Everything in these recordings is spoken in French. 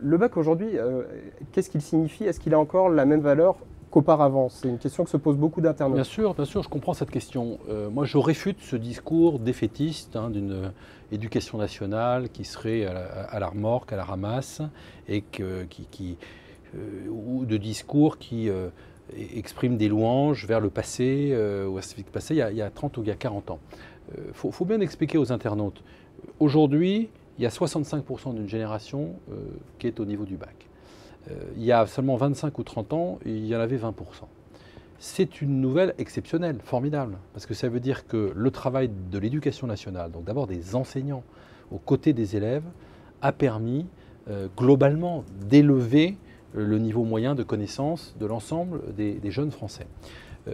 Le bac aujourd'hui, qu'est-ce qu'il signifie? Est-ce qu'il a encore la même valeur qu'auparavant? C'est une question que se posent beaucoup d'internautes. Bien sûr, je comprends cette question. Moi, je réfute ce discours défaitiste d'une éducation nationale qui serait à la remorque, à la ramasse, et ou de discours qui expriment des louanges vers le passé, ou à ce passé, il y a 30 ou il y a 40 ans. Faut bien expliquer aux internautes. Aujourd'hui, il y a 65% d'une génération qui est au niveau du bac. Il y a seulement 25 ou 30 ans, il y en avait 20%. C'est une nouvelle exceptionnelle, formidable, parce que ça veut dire que le travail de l'éducation nationale, donc d'abord des enseignants aux côtés des élèves, a permis globalement d'élever le niveau moyen de connaissance de l'ensemble des jeunes Français.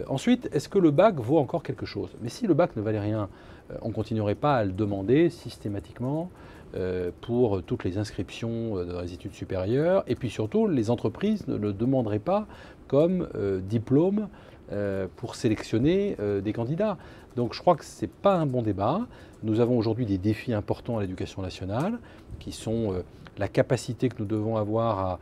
Ensuite, est-ce que le bac vaut encore quelque chose? Mais si le bac ne valait rien, on ne continuerait pas à le demander systématiquement pour toutes les inscriptions dans les études supérieures. Et puis surtout, les entreprises ne le demanderaient pas comme diplôme pour sélectionner des candidats. Donc je crois que ce n'est pas un bon débat. Nous avons aujourd'hui des défis importants à l'éducation nationale, qui sont la capacité que nous devons avoir à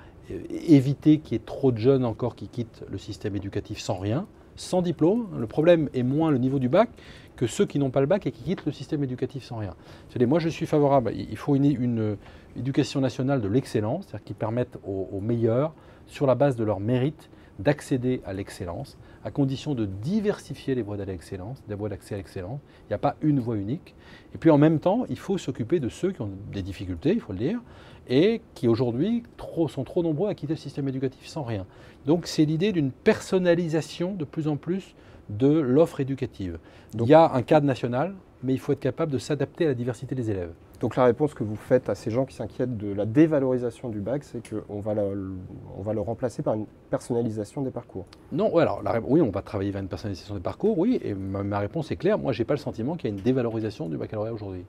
éviter qu'il y ait trop de jeunes encore qui quittent le système éducatif sans rien, sans diplôme. Le problème est moins le niveau du bac que ceux qui n'ont pas le bac et qui quittent le système éducatif sans rien. Moi, je suis favorable. Il faut une éducation nationale de l'excellence, c'est-à-dire qui permette aux meilleurs, sur la base de leur mérite, d'accéder à l'excellence, à condition de diversifier les voies d'accès à l'excellence. Il n'y a pas une voie unique. Et puis en même temps, il faut s'occuper de ceux qui ont des difficultés, il faut le dire, et qui aujourd'hui sont trop nombreux à quitter le système éducatif sans rien. Donc c'est l'idée d'une personnalisation de plus en plus de l'offre éducative. Donc, il y a un cadre national, mais il faut être capable de s'adapter à la diversité des élèves. Donc la réponse que vous faites à ces gens qui s'inquiètent de la dévalorisation du bac, c'est qu'on va le remplacer par une personnalisation des parcours. Non, alors, oui, on va travailler vers une personnalisation des parcours, oui, et ma réponse est claire. Moi, je n'ai pas le sentiment qu'il y a une dévalorisation du baccalauréat aujourd'hui.